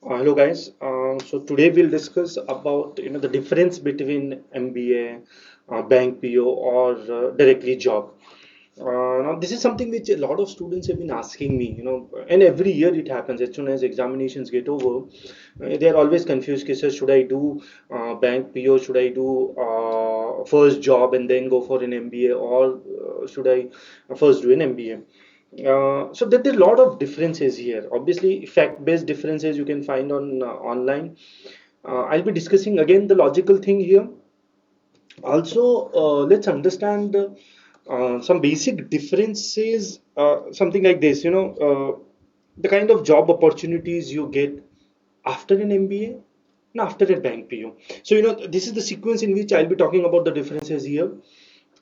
Hello guys. So today we'll discuss about the difference between MBA, bank PO, or directly job. Now this is something which a lot of students have been asking me. And every year it happens. As soon as examinations get over, they are always confused. Sir, should I do bank PO? Should I do first job and then go for an MBA, or should I first do an MBA? So there are a lot of differences here. Obviously, fact-based differences you can find on online. I'll be discussing again the logical thing here. Also, let's understand some basic differences. Something like this, the kind of job opportunities you get after an MBA and after a bank PO. So, this is the sequence in which I'll be talking about the differences here,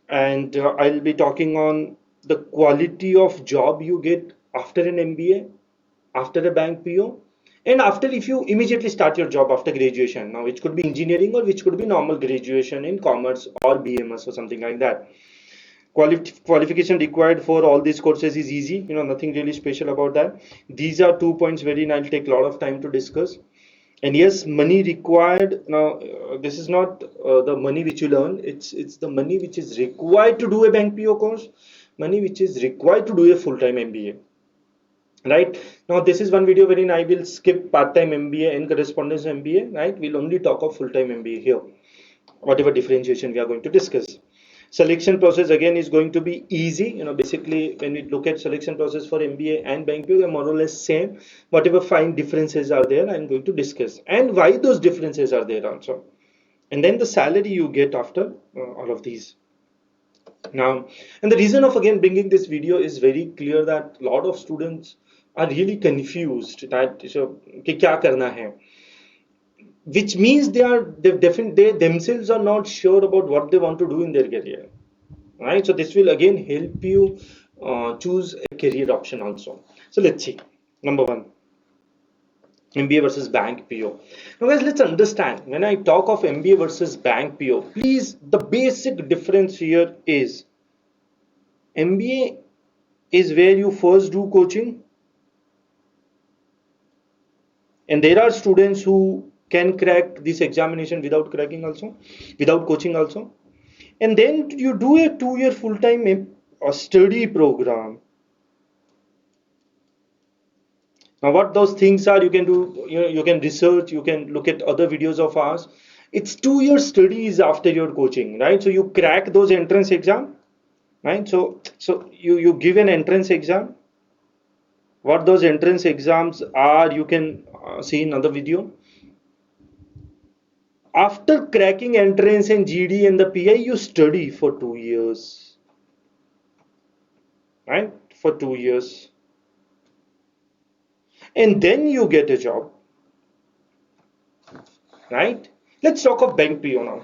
and I'll be talking on the quality of job you get after an MBA, after a bank PO, and after if you immediately start your job after graduation. Now, which could be engineering or which could be normal graduation in commerce or BMS or something like that. Qualification required for all these courses is easy, nothing really special about that. These are 2 points wherein I'll take a lot of time to discuss. And yes, money required. Now, this is not the money which you learn. It's the money which is required to do a bank PO course, money which is required to do a full-time MBA. Right now, this is one video wherein I will skip part-time MBA and correspondence MBA. Right, we'll only talk of full-time MBA here. Whatever differentiation we are going to discuss. Selection process again is going to be easy. Basically when we look at selection process for MBA and bank PO, they're more or less same. Whatever fine differences are there, I'm going to discuss and why those differences are there also. And then the salary you get after all of these. Now, and the reason of again bringing this video is very clear that a lot of students are really confused that so कि क्या करना है, which means they themselves are not sure about what they want to do in their career, right? So this will again help you choose a career option also. So let's see. Number one, MBA versus bank PO. Now guys, let's understand when I talk of MBA versus bank PO, please, the basic difference here is MBA is where you first do coaching, and there are students who can crack this examination without cracking also, without coaching also. And then you do a 2 year full-time study program. Now what those things are, you can do, you can research, you can look at other videos of ours. It's 2 year studies after your coaching, right? So you crack those entrance exam, right? So you give an entrance exam. What those entrance exams are, you can see in another video. After cracking entrance and GD and the PI, you study for 2 years, right? For 2 years. And then you get a job, right? Let's talk of bank PO now.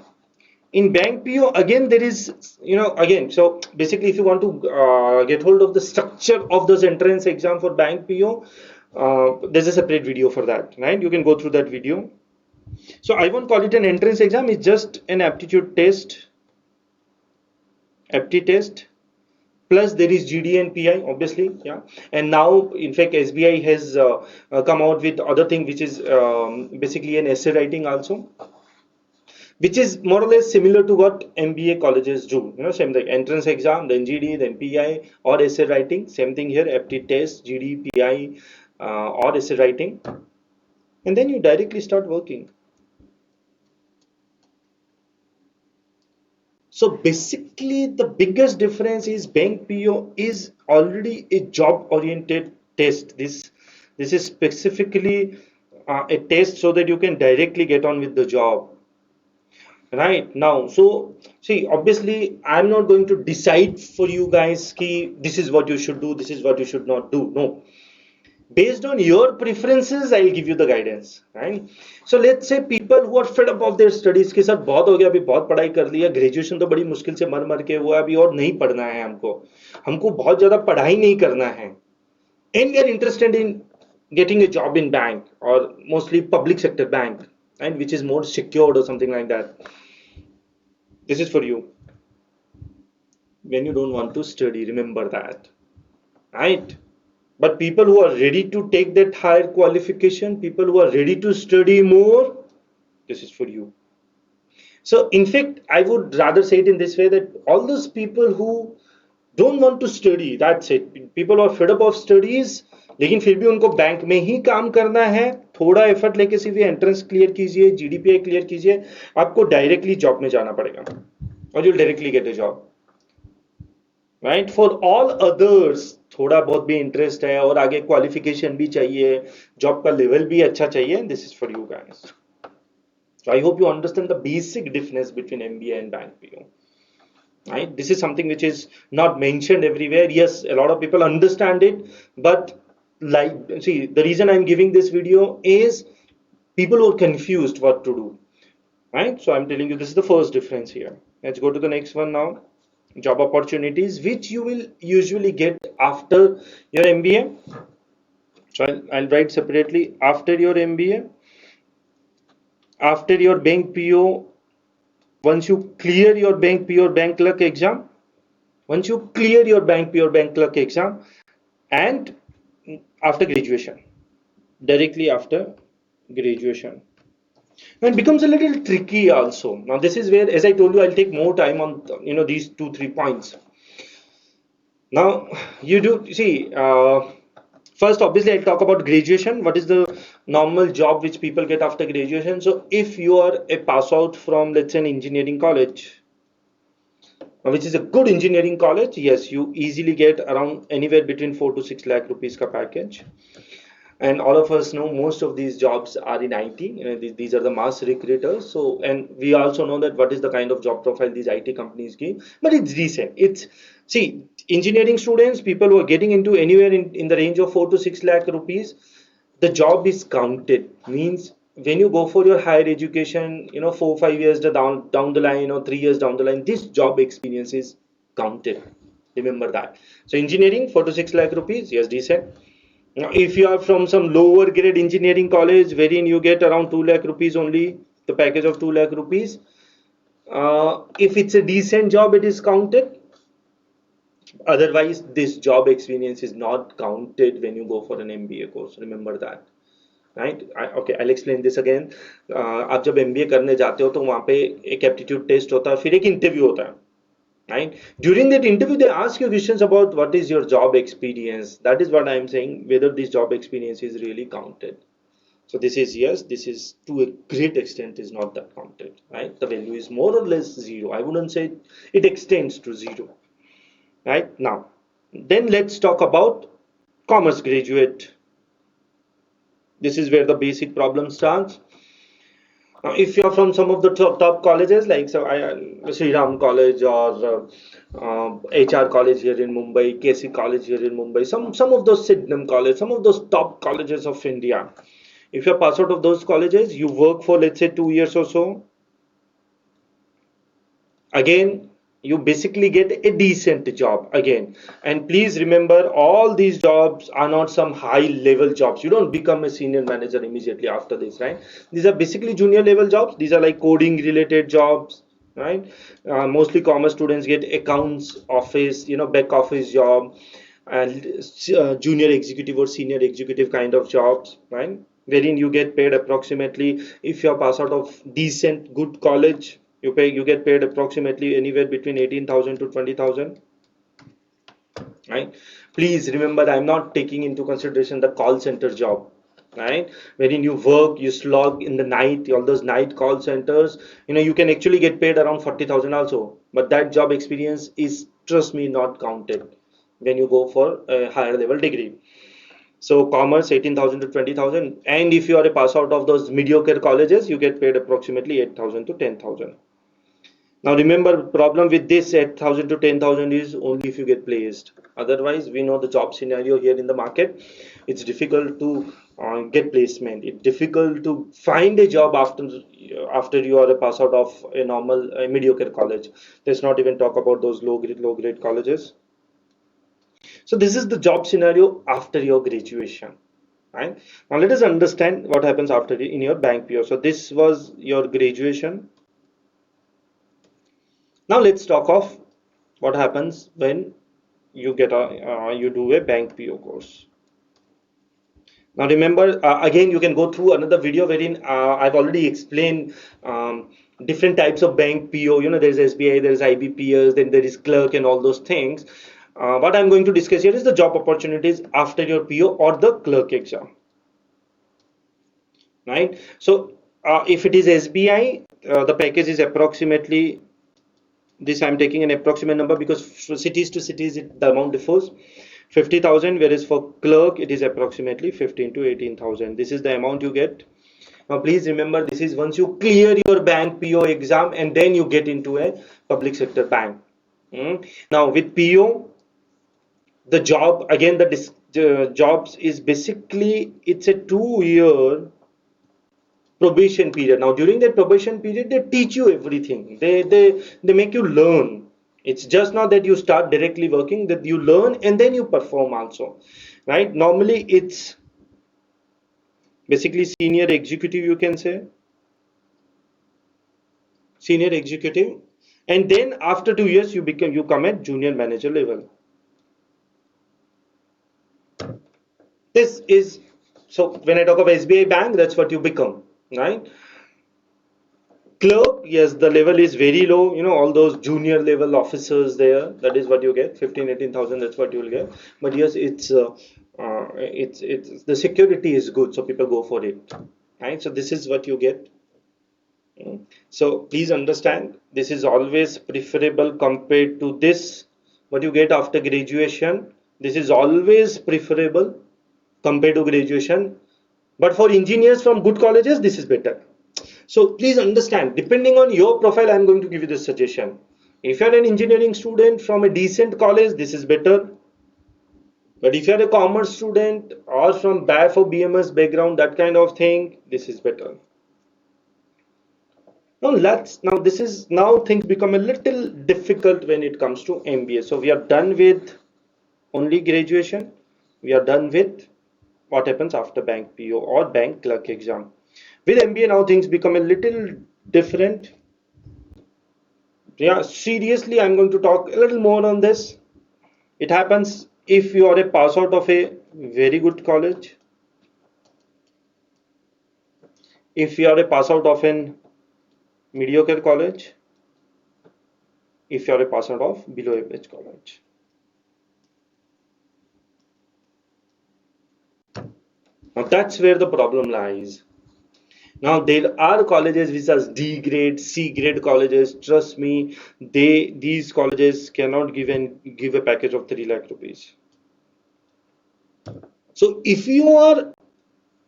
In bank PO, again, there is, again, so basically, if you want to get hold of the structure of those entrance exam for bank PO, there's a separate video for that, right? You can go through that video. So I won't call it an entrance exam, it's just an aptitude test, plus there is GD and PI, obviously, yeah. And now, in fact, SBI has come out with other thing, which is basically an essay writing also, which is more or less similar to what MBA colleges do. Same like entrance exam, then GD, then PI, or essay writing. Same thing here, aptitude test, GD, PI, or essay writing, and then you directly start working. So basically, the biggest difference is bank PO is already a job-oriented test. This is specifically a test so that you can directly get on with the job. Right now, so see, obviously, I'm not going to decide for you guys ki this is what you should do, this is what you should not do. No, based on your preferences, I'll give you the guidance, right? So let's say people who are fed up of their studies के साथ बहुत हो गया, अभी बहुत पढ़ाई कर लिया, ग्रेजुएशन तो बड़ी मुश्किल से मर मर के हुआ, अभी और नहीं पढ़ना है हमको, हमको बहुत ज्यादा पढ़ाई नहीं करना है, and we are interested in getting a job in bank or mostly public sector bank, and which is more secured or something like that. This is for you. When you don't want to study, remember that, right? But people who are ready to take that higher qualification, people who are ready to study more, this is for you. So, in fact, I would rather say it in this way that all those people who don't want to study, that's it. People who are fed up of studies, लेकिन फिर भी उनको bank में ही काम करना है, थोड़ा effort लेके सिर्फ ये एंट्रेंस क्लियर कीजिए, जीडीपीआई क्लियर कीजिए, आपको डायरेक्टली जॉब में जाना पड़ेगा और you directly get a job, right. For all others थोड़ा बहुत भी इंटरेस्ट है और आगे क्वालिफिकेशन भी चाहिए, जॉब का लेवल भी अच्छा चाहिए, this is for you guys. So I hope you understand the basic difference between MBA and bank PO. Right? This is something which is not mentioned everywhere. Yes, a lot of people understand it, but like, see, the reason I'm giving this video is people who are confused what to do. Right? So I'm telling you this is the first difference here. Let's go to the next one now. Job opportunities which you will usually get after your MBA. So I'll write separately after your MBA, after your bank PO. Once you clear your bank PO or bank clerk exam, once you clear your bank PO or bank clerk exam, and after graduation, directly after graduation. Now it becomes a little tricky also. Now this is where, as I told you, I'll take more time on these 2-3 points. Now you do see. First, obviously, I'll talk about graduation. What is the normal job which people get after graduation? So, if you are a pass out from, let's say, an engineering college, which is a good engineering college, yes, you easily get around anywhere between 4 to 6 lakh rupees ka package. And all of us know most of these jobs are in IT. These are the mass recruiters. So, and we also know that what is the kind of job profile these IT companies give. But it's decent. It's, see, engineering students, people who are getting into anywhere in the range of 4 to 6 lakh rupees, the job is counted. Means when you go for your higher education, 4 5 years down the line, 3 years down the line, this job experience is counted. Remember that. So engineering 4 to 6 lakh rupees, yes, decent. Now, if you are from some lower grade engineering college wherein you get around 2 lakh rupees only, the package of 2 lakh rupees, if it's a decent job, it is counted. Otherwise, this job experience is not counted when you go for an MBA course. Remember that. Right. Okay, I explain this again. आप जब MBA करने जाते हो तो वहां पे एक aptitude test होता है, फिर एक इंटरव्यू होता है, right? During that interview they ask you questions about what is your job experience. That is what I am saying, whether this job experience is really counted. So this is yes, this is to a great extent is not that counted, right? The value is more or less zero. I wouldn't say it extends to zero, right? Now then let's talk about commerce graduate. This is where the basic problem starts. If you're from some of the top colleges like Sri Ram College or HR College here in Mumbai, KC College here in Mumbai, some of those Sydenham College, some of those top colleges of India. If you're pass out of those colleges, you work for let's say 2 years or so. Again, you basically get a decent job again. And please remember, all these jobs are not some high level jobs. You don't become a senior manager immediately after this, right? These are basically junior level jobs. These are like coding related jobs, right? Mostly commerce students get accounts office, back office job, and junior executive or senior executive kind of jobs, right? Wherein you get paid approximately, if you're pass out of decent good college, you get paid approximately anywhere between 18,000 to 20,000, right? Please remember, I'm not taking into consideration the call center job, right? Wherein you work, you slog in the night, all those night call centers, you can actually get paid around 40,000 also, but that job experience is, trust me, not counted when you go for a higher level degree. So commerce 18,000 to 20,000, and if you are a pass out of those mediocre colleges, you get paid approximately 8,000 to 10,000. Now remember, problem with this 8,000 to 10,000 is only if you get placed. Otherwise, we know the job scenario here in the market. It's difficult to get placement. It's difficult to find a job after you are a pass out of a normal mediocre college. Let's not even talk about those low grade colleges. So this is the job scenario after your graduation. Right? Now let us understand what happens after in your bank PO. So this was your graduation. Now let's talk of what happens when you get you do a bank PO course. Now remember, again, you can go through another video wherein I've already explained different types of bank PO. There's SBI, there's IBPS, then there is clerk and all those things. What I'm going to discuss here is the job opportunities after your PO or the clerk exam, right? So if it is SBI, the package is approximately this. I'm taking an approximate number because cities to cities the amount differs. 50,000, whereas for clerk it is approximately 15 to 18,000. This is the amount you get. Now please remember, this is once you clear your bank PO exam and then you get into a public sector bank. Now with PO, the job again, the jobs is basically it's a 2 year probation period. Now during that probation period, they teach you everything. They make you learn. It's just not that you start directly working, that you learn and then you perform also, right? Normally it's basically senior executive, you can say senior executive, and then after 2 years you come at junior manager level. This is, so when I talk of SBI bank, that's what you become, right? Clerk, yes, the level is very low. All those junior level officers there, that is what you get, 15, 18,000, that's what you will get. But yes, it's the security is good, so people go for it, right? So this is what you get. So please understand, this is always preferable compared to this, what you get after graduation. This is always preferable compared to graduation. But for engineers from good colleges, this is better. So please understand, depending on your profile, I'm going to give you this suggestion. If you're an engineering student from a decent college, this is better. But if you're a commerce student or from BAF or BMS background, that kind of thing, this is better. Now this is now things become a little difficult when it comes to MBA. So we are done with only graduation. We are done with what happens after bank PO or bank clerk exam. With MBA now things become a little different. Yeah, seriously, I'm going to talk a little more on this. It happens if you are a pass out of a very good college, if you are a pass out of an mediocre college, if you are a pass out of below average college. Now that's where the problem lies. Now there are colleges which are D grade, C grade colleges. Trust me, these colleges cannot give a package of 3 lakh rupees. So if you are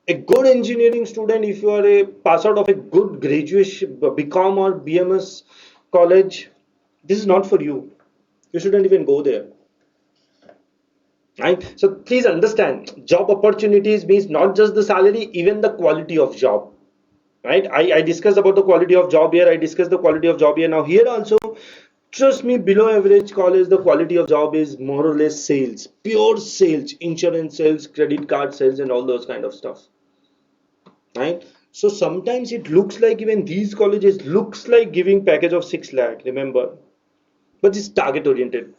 a good engineering student, if you are a pass out of a good graduation BCom or BMS college, this is not for you. You shouldn't even go there. Right? So please understand, job opportunities means not just the salary, even the quality of job. Right? I discussed about the quality of job here. I discussed the quality of job here. Now here also, trust me, below average college, the quality of job is more or less sales, pure sales, insurance sales, credit card sales, and all those kind of stuff. Right? So sometimes it looks like even these colleges looks like giving package of 6 lakh. Remember, but it's target oriented.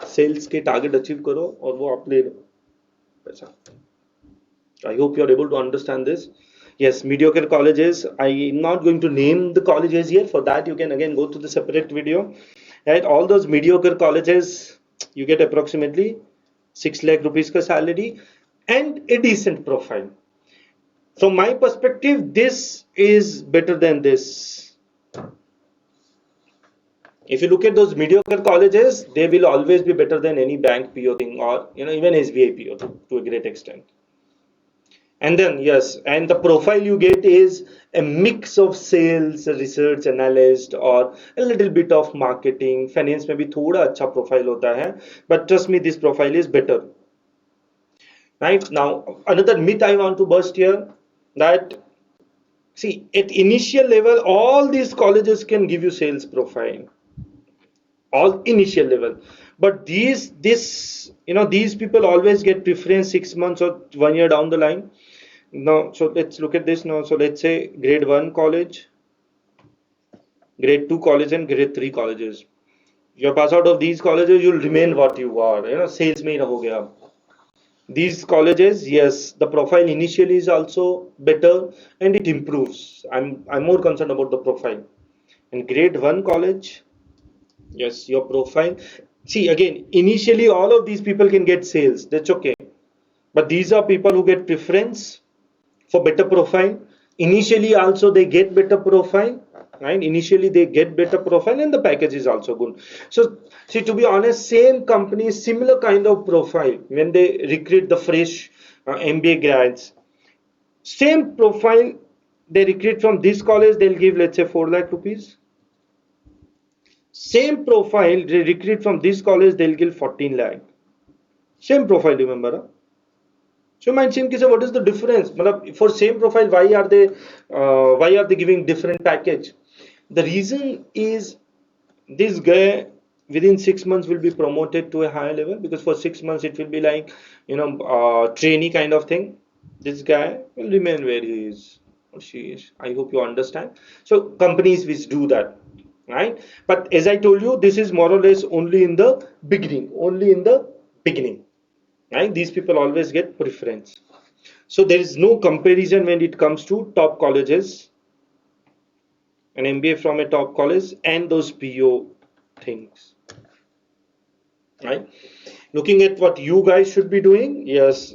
Sales के target achieve करो और वो आप ले लो पैसा. I hope you are able to understand this. Yes, mediocre colleges. I am not going to name the colleges here. For that, you can again go to the separate video. Right, all those mediocre colleges, you get approximately 6 lakh rupees ka salary and a decent profile. From my perspective, this is better than this. If you look at those mediocre colleges, they will always be better than any bank PO thing or even SBI PO to a great extent. And then yes, and the profile you get is a mix of sales, research analyst, or a little bit of marketing. Finance में भी थोड़ा अच्छा profile होता है, but trust me, this profile is better. Right, now another myth I want to burst here, that see, at initial level all these colleges can give you sales profile, all initial level, but these people always get preference 6 months or 1 year down the line. Now so let's look at this now. So let's say grade 1 college, grade 2 college, and grade 3 colleges. You're pass out of these colleges, you'll remain what you are, sales में ही रहोगे आप. These colleges, yes, the profile initially is also better and it improves. I'm more concerned about the profile. In grade 1 college, yes, your profile. See, again, initially all of these people can get sales. That's okay. But these are people who get preference for better profile. Initially also they get better profile, right? Initially they get better profile and the package is also good. So see, to be honest, same company, similar kind of profile, when they recruit the fresh MBA grads, same profile, they recruit from this college, they'll give, let's say, 4 lakh rupees. Same profile, they recruit from this college, they'll give 14 lakh. Same profile, remember, huh? So you might think, sir, what is the difference? Matlab, for same profile, why are they giving different package? The reason is this guy within 6 months will be promoted to a higher level, because for 6 months it will be like, trainee kind of thing. This guy will remain where he is or she is. I hope you understand. So companies which do that, right? But as I told you, this is more or less only in the beginning, only in the beginning, right? These people always get preference. So there is no comparison when it comes to top colleges, an MBA from a top college and those PO things, right? Looking at what you guys should be doing, yes,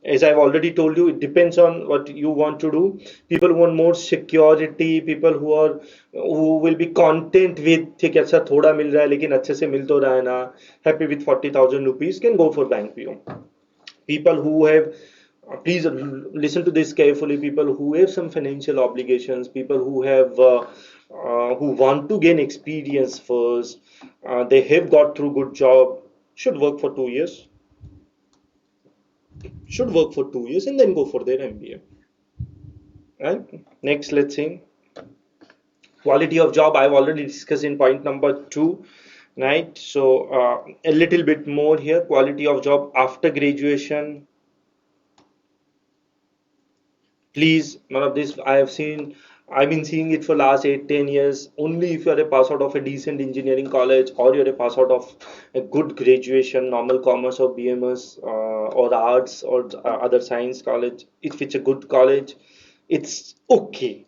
as I've already told you, it depends on what you want to do. People who want more security, people who will be content with ठीक है अच्छा थोड़ा मिल रहा है लेकिन अच्छे से मिल तो रहा है ना, happy with 40,000 rupees can go for bank PO. People who have please listen to this carefully. People who have some financial obligations, people who want to gain experience first, they have got through good job, should work for 2 years, and then go for their MBA, right? Next, let's see, quality of job. I've already discussed in point number 2, right? So a little bit more here. Quality of job after graduation, please, none of this I have seen. I've been seeing it for last 8 10 years. Only if you're a pass out of a decent engineering college, or you're a pass out of a good graduation, normal commerce or BMS, or arts, or other science college, if it's a good college, it's okay.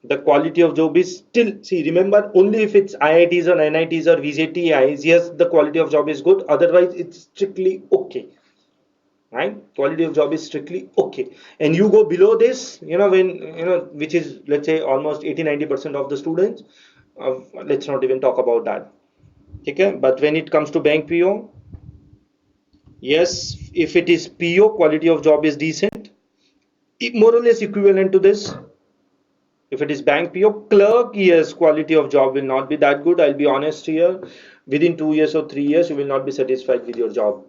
The quality of job is still, see, remember, only if it's IITs or NITs or VJTIs, yes, the quality of job is good, otherwise it's strictly okay, right? Quality of job is strictly okay. And you go below this, when which is, let's say, almost 80 90% of the students, let's not even talk about that, okay? But when it comes to bank PO, yes, if it is PO, quality of job is decent, more or less equivalent to this. If it is bank PO clerk, yes, quality of job will not be that good, I'll be honest here. Within 2 years or 3 years, you will not be satisfied with your job.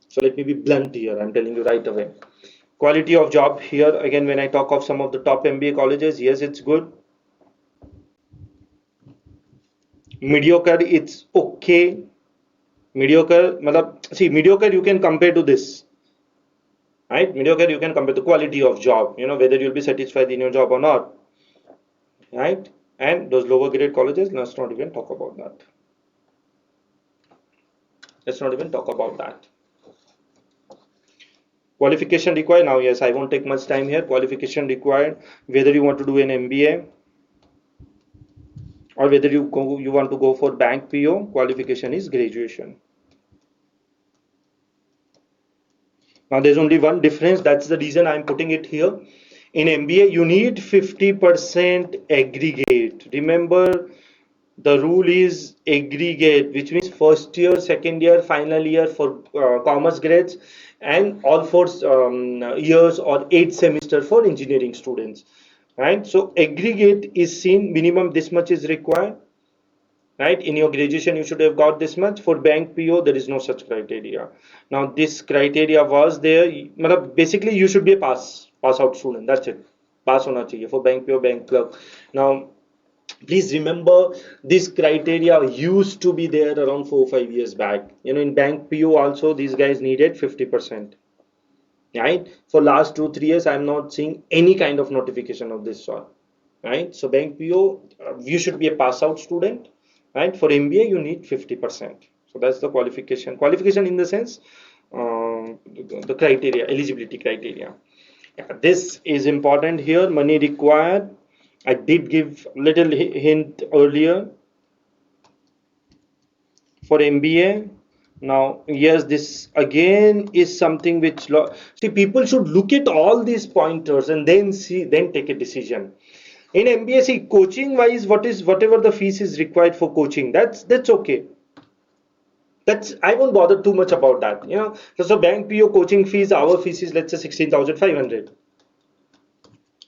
So let me be blunt here, I'm telling you right away. Quality of job here, again, when I talk of some of the top MBA colleges, yes, it's good. Mediocre, it's okay. Mediocre, see, mediocre you can compare to this, right? Mediocre you can compare to quality of job, whether you'll be satisfied in your job or not, right? And those lower grade colleges, let's not even talk about that. Let's not even talk about that. Qualification required. Now, yes, I won't take much time here. Qualification required, whether you want to do an MBA or whether you want to go for bank PO, qualification is graduation. Now there's only one difference, that's the reason I'm putting it here. In MBA you need 50% aggregate. Remember, the rule is aggregate, which means first year, second year, final year for commerce grades, and all 4 years or 8 semester for engineering students, right? So aggregate is seen, minimum this much is required, right? In your graduation you should have got this much. For bank PO there is no such criteria. Now this criteria was there, basically you should be a pass out student, that's it. Pass hona chahiye for bank PO, bank clerk. Now please remember, this criteria used to be there around 4 5 years back. In bank PO also these guys needed 50%, right? For last 2 3 years I'm not seeing any kind of notification of this sort, right? So bank PO, you should be a pass out student, right? For MBA you need 50%. So that's the qualification in the sense, the criteria, eligibility criteria. Yeah, this is important here. Money required. I did give little hint earlier for MBA. Now, yes, this again is something which see, people should look at all these pointers and then see, then take a decision. In MBA, see, coaching wise, whatever the fees is required for coaching, that's okay. That's, I won't bother too much about that. So bank PO coaching fees, our fees is, let's say, 16,500.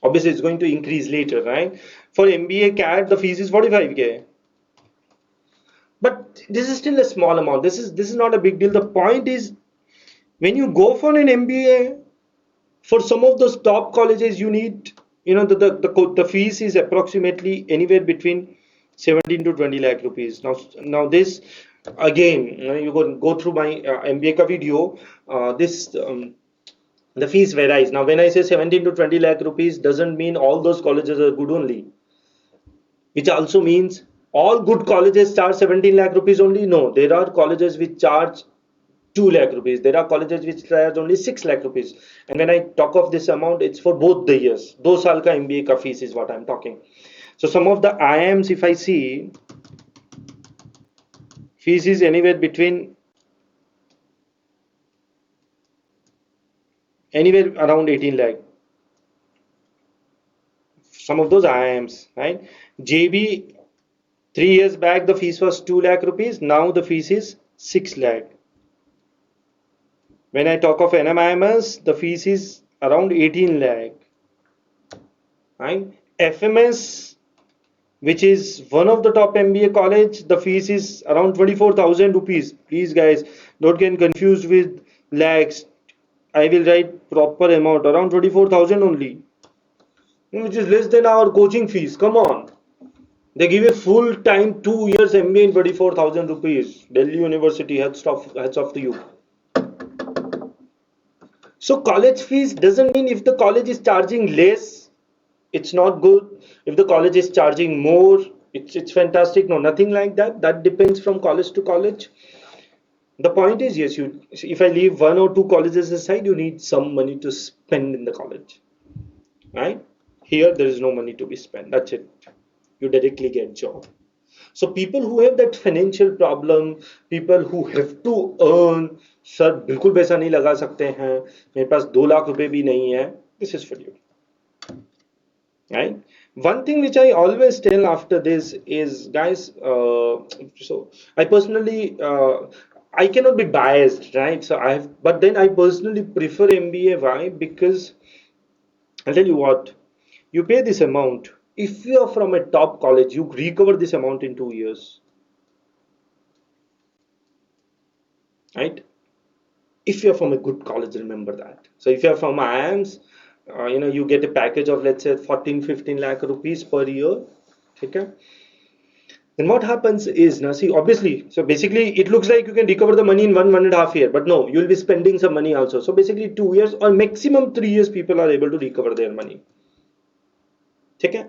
Obviously, it's going to increase later, right? For MBA CAT, the fees is 45K. But this is still a small amount. This is not a big deal. The point is, when you go for an MBA, for some of those top colleges, you need, the fees is approximately anywhere between 17 to 20 lakh rupees. Now this again, you go through my MBA ka video. This The fees varies. Now, when I say 17 to 20 lakh rupees, doesn't mean all those colleges are good only. Which also means all good colleges charge 17 lakh rupees only. No, there are colleges which charge 2 lakh rupees. There are colleges which charge only 6 lakh rupees. And when I talk of this amount, it's for both the years. 2 saal ka MBA ka fees is what I'm talking. So some of the IIMs, if I see, fees is anywhere around 18 lakh. Some of those IIMs, right? JB, 3 years back, the fees was 2 lakh rupees. Now the fees is 6 lakh. When I talk of NMIMS, the fees is around 18 lakh. Right? FMS, which is one of the top MBA college, the fees is around 24,000 rupees. Please guys, don't get confused with lakhs. I will write proper amount, around 24,000 only, which is less than our coaching fees. Come on. They give a full time 2 years MBA in 24,000 rupees. Delhi University, hats off to you. So college fees doesn't mean if the college is charging less, it's not good. If the college is charging more, it's fantastic. No, nothing like that. That depends from college to college. The point is, yes, if I leave one or two colleges aside, you need some money to spend in the college, right? Here, there is no money to be spent. That's it. You directly get job. So people who have that financial problem, people who have to earn, sir बिल्कुल पैसा नहीं लगा सकते हैं, मेरे पास 2 लाख रुपए भी नहीं है, this is for you, right? One thing which I always tell after this is, guys, so I personally, I cannot be biased, right? But then I personally prefer MBA. Why? Because I'll tell you what, you pay this amount. If you are from a top college, you recover this amount in 2 years, right? If you're from a good college, remember that. So if you're from IIMs, you get a package of, let's say, 14-15 lakh rupees per year. Okay. Then what happens is, now see, obviously, so basically it looks like you can recover the money in 1.5 year, but no, you'll be spending some money also. So basically 2 years or maximum 3 years, people are able to recover their money. Okay.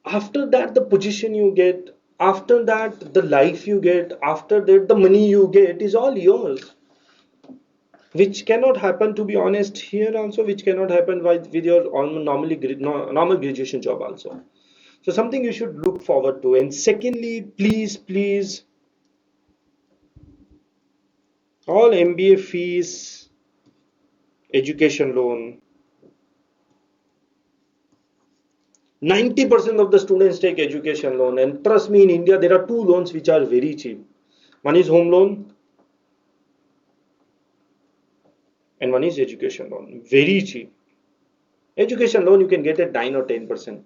After that, the position you get, after that, the life you get, after that, the money you get is all yours. Which cannot happen, to be honest, here also, which cannot happen with your normal graduation job also. So something you should look forward to. And secondly, please, all MBA fees, education loan. 90% of the students take education loan, and trust me, in India there are two loans which are very cheap. One is home loan and one is education loan. Very cheap. Education loan you can get at 9 or 10%.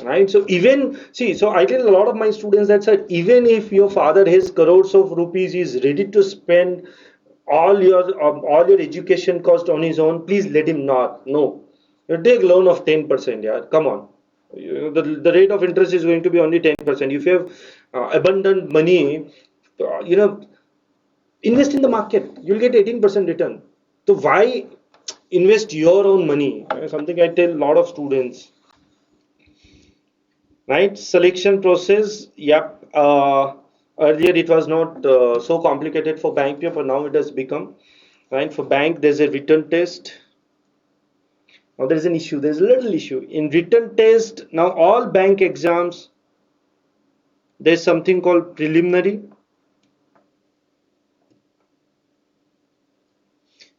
Right? So even see, so I tell a lot of my students that, sir, even if your father has crores of rupees, is ready to spend all your education cost on his own, please let him not. No, you take loan of 10%. Yeah, come on. The rate of interest is going to be only 10%. If you have abundant money, invest in the market. You'll get 18% return. So why invest your own money? Something I tell a lot of students. Right, selection process. Yep. Earlier it was not so complicated for bank PO, but now it has become, right? For bank, there's a written test. Now there is an issue. There's a little issue in written test. Now all bank exams, there's something called preliminary.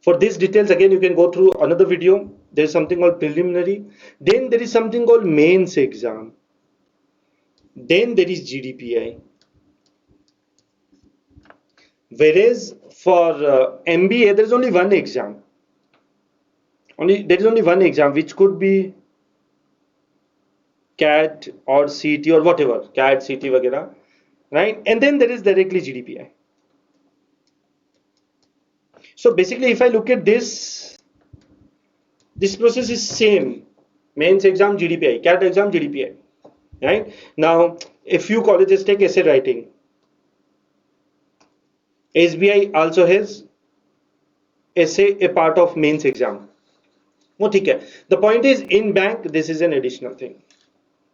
For these details, again, you can go through another video. There's something called preliminary. Then there is something called mains exam. Then there is GDPI. Whereas for MBA, there is only one exam. There is only one exam, which could be CAT or CT or whatever, CAT, CT, वगैरह, right? And then there is directly GDPI. So basically, if I look at this process is same. Mains exam, GDPI, CAT exam, GDPI, right? Now, a few colleges take essay writing. SBI also has essay a part of mains exam. वो ठीक है. The point is, in bank, this is an additional thing,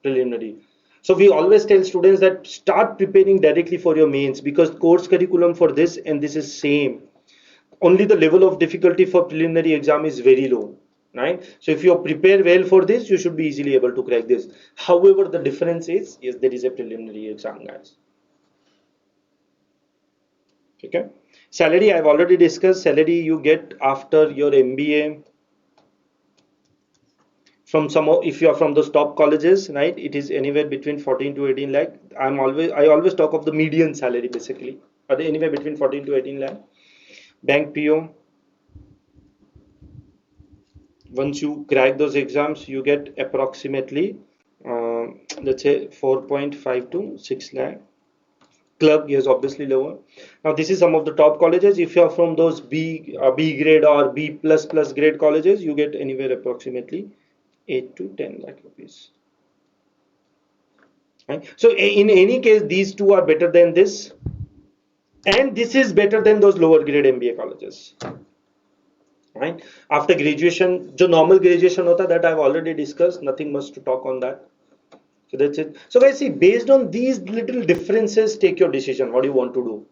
preliminary. So we always tell students that start preparing directly for your mains, because course curriculum for this and this is same. Only the level of difficulty for preliminary exam is very low, right? So if you prepare well for this, you should be easily able to crack this. However, the difference is, yes, there is a preliminary exam, guys. Okay. Salary, I've already discussed. Salary you get after your MBA from some, if you are from those top colleges, right? It is anywhere between 14 to 18 lakh. I always talk of the median salary basically, but anywhere between 14 to 18 lakh. Bank PO, once you crack those exams, you get approximately, let's say 4.5 to 6 lakh. Clerk is obviously lower. Now this is some of the top colleges. If you are from those B grade or B plus plus grade colleges, you get anywhere approximately 8 to 10 lakh rupees. Right? So in any case, these two are better than this, and this is better than those lower grade MBA colleges. Right? After graduation, the normal graduation hota, that I've already discussed, nothing much to talk on that. So that's it. So guys, see, based on these little differences, take your decision. What do you want to do?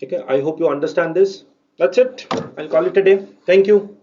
Okay, I hope you understand this. That's it. I'll call it a day. Thank you.